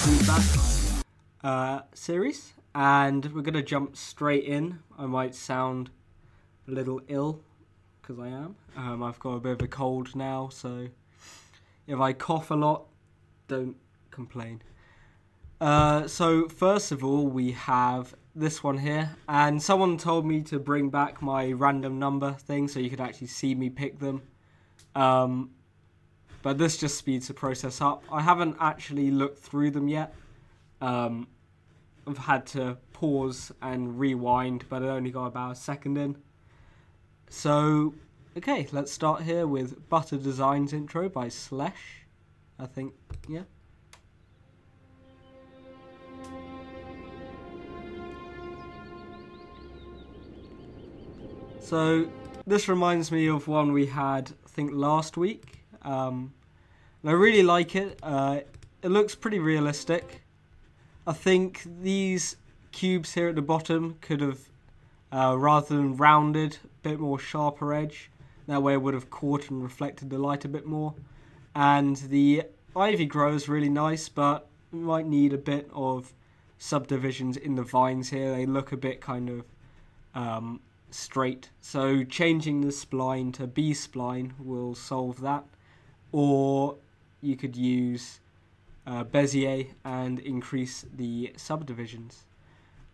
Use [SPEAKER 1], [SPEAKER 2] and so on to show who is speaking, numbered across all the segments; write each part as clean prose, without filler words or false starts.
[SPEAKER 1] feedback series, and we're going to jump straight in. I might sound a little ill, because I am. I've got a bit of a cold now, so if I cough a lot, don't complain. So first of all, we have this one here, and someone told me to bring back my random number thing so you could actually see me pick them. But this just speeds the process up. I haven't actually looked through them yet. I've had to pause and rewind, but I only got about a second in. So, okay, let's start here with Butter Designs intro by Slesh. I think, yeah. So, this reminds me of one we had, I think, last week. And I really like it. It looks pretty realistic. I think these cubes here at the bottom could have, rather than rounded, a bit more sharper edge. That way it would have caught and reflected the light a bit more. And the ivy grows really nice, but it might need a bit of subdivisions in the vines here. They look a bit kind of straight. So changing the spline to B-spline will solve that. Or you could use Bezier and increase the subdivisions.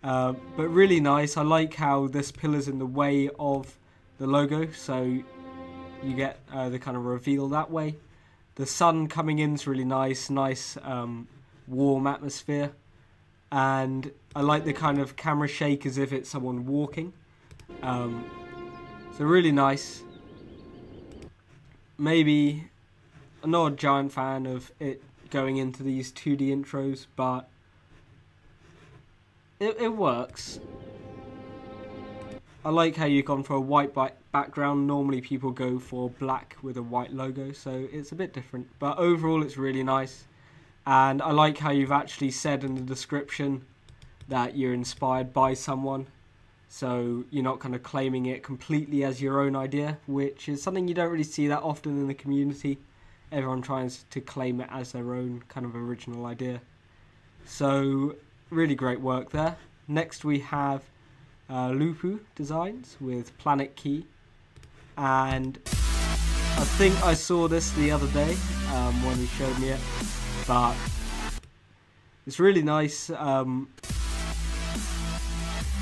[SPEAKER 1] But really nice. I like how this pillar's in the way of the logo, so you get the kind of reveal that way. The sun coming in is really nice, warm atmosphere. And I like the kind of camera shake as if it's someone walking. So really nice. Maybe I'm not a giant fan of it going into these 2D intros, but it works. I like how you've gone for a white background. Normally people go for black with a white logo, so it's a bit different. But overall it's really nice. And I like how you've actually said in the description that you're inspired by someone. So you're not kind of claiming it completely as your own idea, which is something you don't really see that often in the community. Everyone tries to claim it as their own kind of original idea. So really great work there. Next we have Lupu Designs with Planet Key. And I think I saw this the other day when he showed me it. But it's really nice.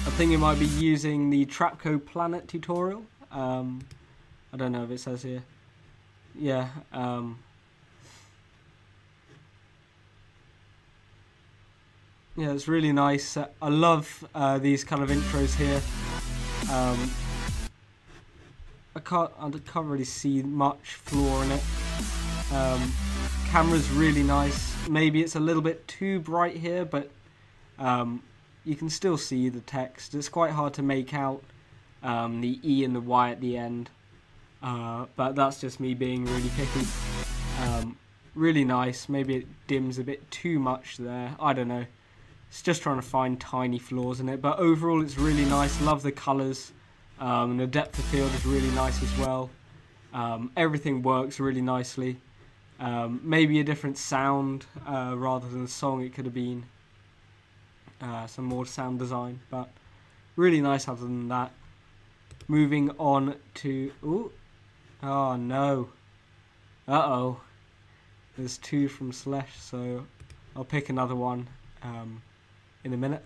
[SPEAKER 1] I think it might be using the Trapco Planet tutorial. I don't know if it says here. Yeah. Yeah, it's really nice. I love these kind of intros here. I can't really see much flaw in it. Camera's really nice. Maybe it's a little bit too bright here, but you can still see the text. It's quite hard to make out the E and the Y at the end, but that's just me being really picky. Really nice. Maybe it dims a bit too much there. I don't know. It's just trying to find tiny flaws in it, but overall it's really nice. Love the colours. The depth of field is really nice as well. Everything works really nicely. Maybe a different sound rather than a song. It could have been some more sound design, but really nice other than that. Moving on to... Ooh. Oh no. Uh-oh. There's two from Slesh, so I'll pick another one in a minute.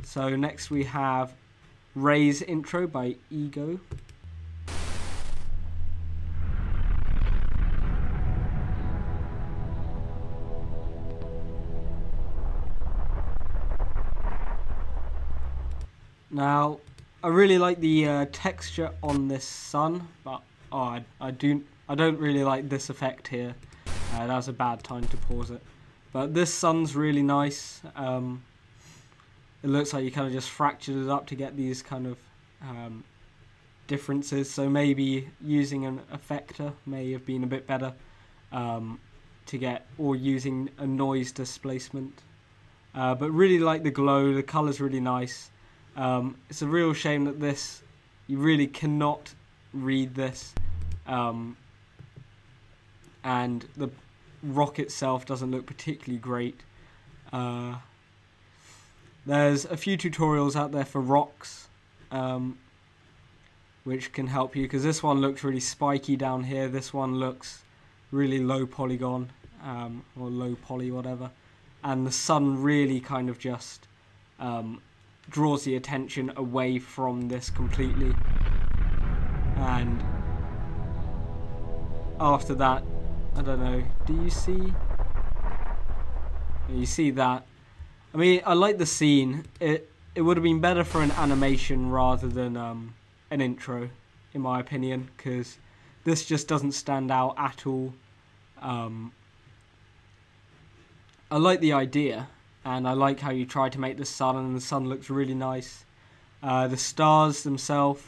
[SPEAKER 1] So next we have Ray's intro by Ego. Now, I really like the texture on this sun, but I don't really like this effect here. That was a bad time to pause it. But this sun's really nice. It looks like you kind of just fractured it up to get these kind of differences. So maybe using an effector may have been a bit better to get, or using a noise displacement. But really like the glow. The colour's really nice. It's a real shame that you really cannot read this, and the rock itself doesn't look particularly great. There's a few tutorials out there for rocks, which can help you, because this one looks really spiky down here. This one looks really low polygon, or low poly, whatever. And the sun really kind of just draws the attention away from this completely. And after that, I don't know, do you see? You see that? I mean, I like the scene. It would have been better for an animation rather than an intro, in my opinion, because this just doesn't stand out at all. I like the idea, and I like how you try to make the sun, and the sun looks really nice. The stars themselves,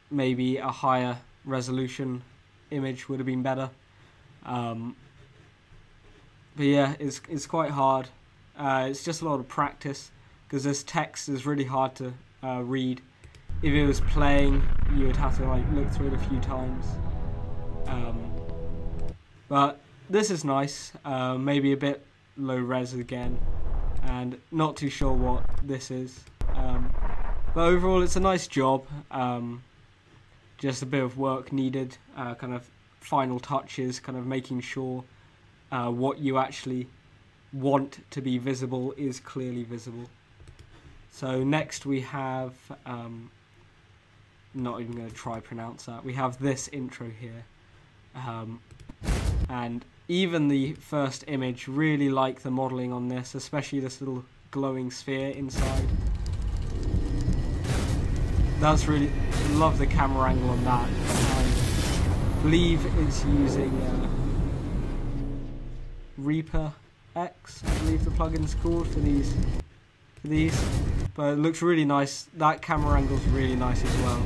[SPEAKER 1] maybe a higher resolution image would have been better. But yeah, it's quite hard. It's just a lot of practice, because this text is really hard to read. If it was playing, you would have to like look through it a few times. But this is nice. Maybe a bit low res again, and not too sure what this is. But overall, it's a nice job. Just a bit of work needed, kind of final touches, kind of making sure what you actually want to be visible is clearly visible. So next we have, not even going to try pronounce that, we have this intro here. And even the first image, really like the modelling on this, especially this little glowing sphere inside. That's really, love the camera angle on that. I believe it's using Reaper X, I believe the plugin's called for these. But it looks really nice. That camera angle's really nice as well.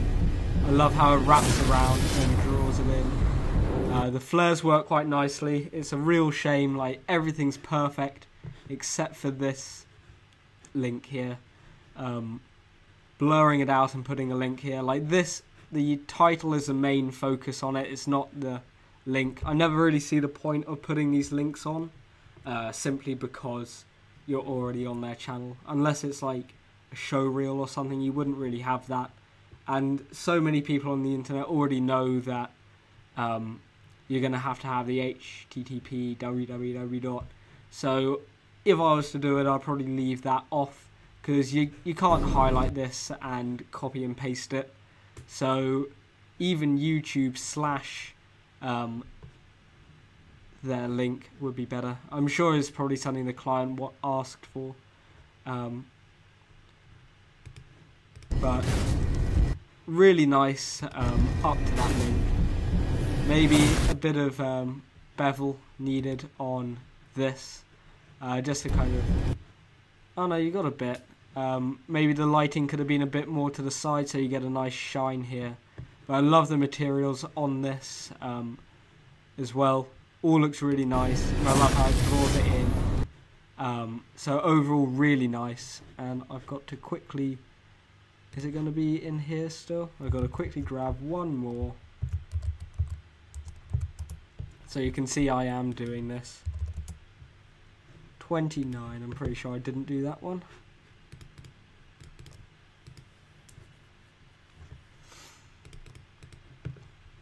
[SPEAKER 1] I love how it wraps around and draws it in. The flares work quite nicely. It's a real shame, like everything's perfect except for this link here. Blurring it out and putting a link here. Like this, the title is the main focus on it. It's not the link. I never really see the point of putting these links on, simply because you're already on their channel. Unless it's like a show reel or something, you wouldn't really have that. And so many people on the internet already know that you're going to have the HTTP www. So if I was to do it, I'd probably leave that off, because you can't highlight this and copy and paste it. So even YouTube / their link would be better. I'm sure it's probably something the client asked for. But really nice up to that link. Maybe a bit of bevel needed on this, just to kind of, oh no, you got a bit. Maybe the lighting could have been a bit more to the side so you get a nice shine here. But I love the materials on this as well. All looks really nice, and I love how it draws it in. So overall, really nice. And I've got to quickly, is it going to be in here still? I've got to quickly grab one more. So you can see I am doing this. 29, I'm pretty sure I didn't do that one.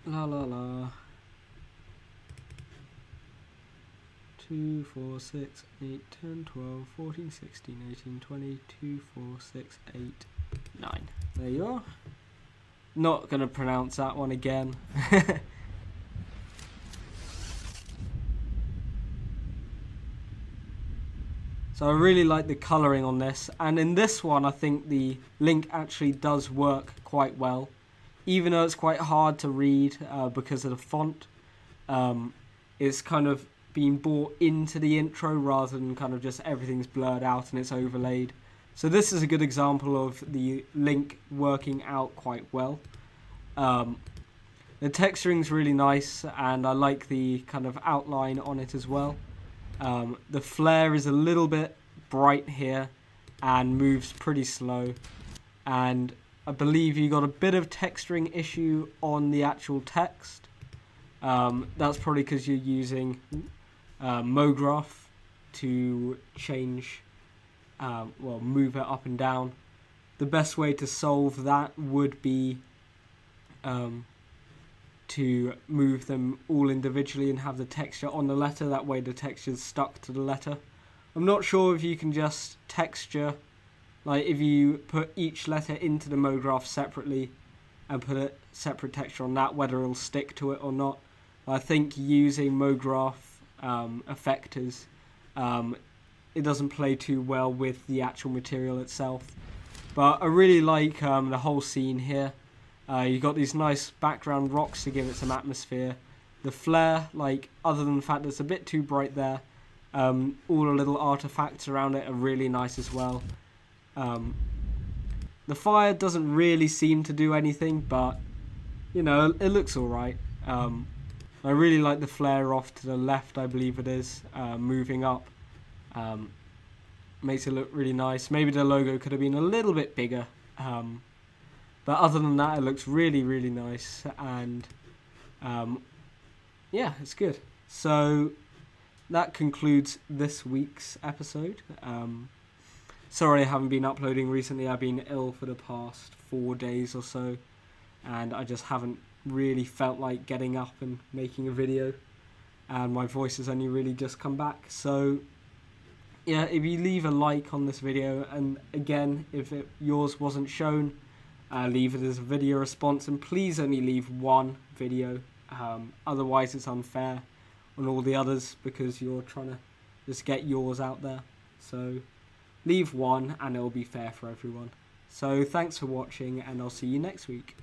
[SPEAKER 1] La la la. 2, 4, 6, 8, 10, 12, 14, 16, 18, 20, 2, 4, 6, 8, 9. There you are. Not going to pronounce that one again. So I really like the colouring on this, and in this one I think the link actually does work quite well, even though it's quite hard to read because of the font. It's kind of being brought into the intro rather than kind of just everything's blurred out and it's overlaid. So this is a good example of the link working out quite well. The texturing's really nice, and I like the kind of outline on it as well. The flare is a little bit bright here and moves pretty slow, and I believe you got a bit of texturing issue on the actual text. That's probably because you're using MoGraph to change, well, move it up and down. The best way to solve that would be to move them all individually and have the texture on the letter. That way the texture's stuck to the letter. I'm not sure if you can just texture, like if you put each letter into the MoGraph separately and put a separate texture on that, whether it'll stick to it or not. I think using MoGraph effectors, it doesn't play too well with the actual material itself. But I really like the whole scene here. You've got these nice background rocks to give it some atmosphere. The flare, like, other than the fact that it's a bit too bright there, all the little artifacts around it are really nice as well. The fire doesn't really seem to do anything, but, you know, it looks alright. I really like the flare off to the left, I believe it is, moving up. Makes it look really nice. Maybe the logo could have been a little bit bigger. But other than that, it looks really, really nice. And yeah, it's good. So that concludes this week's episode. Sorry I haven't been uploading recently. I've been ill for the past 4 days or so. And I just haven't really felt like getting up and making a video. And my voice has only really just come back. So yeah, if you leave a like on this video, and again, if yours wasn't shown, leave it as a video response, and please only leave one video, otherwise it's unfair on all the others because you're trying to just get yours out there. So leave one and it'll be fair for everyone. So thanks for watching, and I'll see you next week.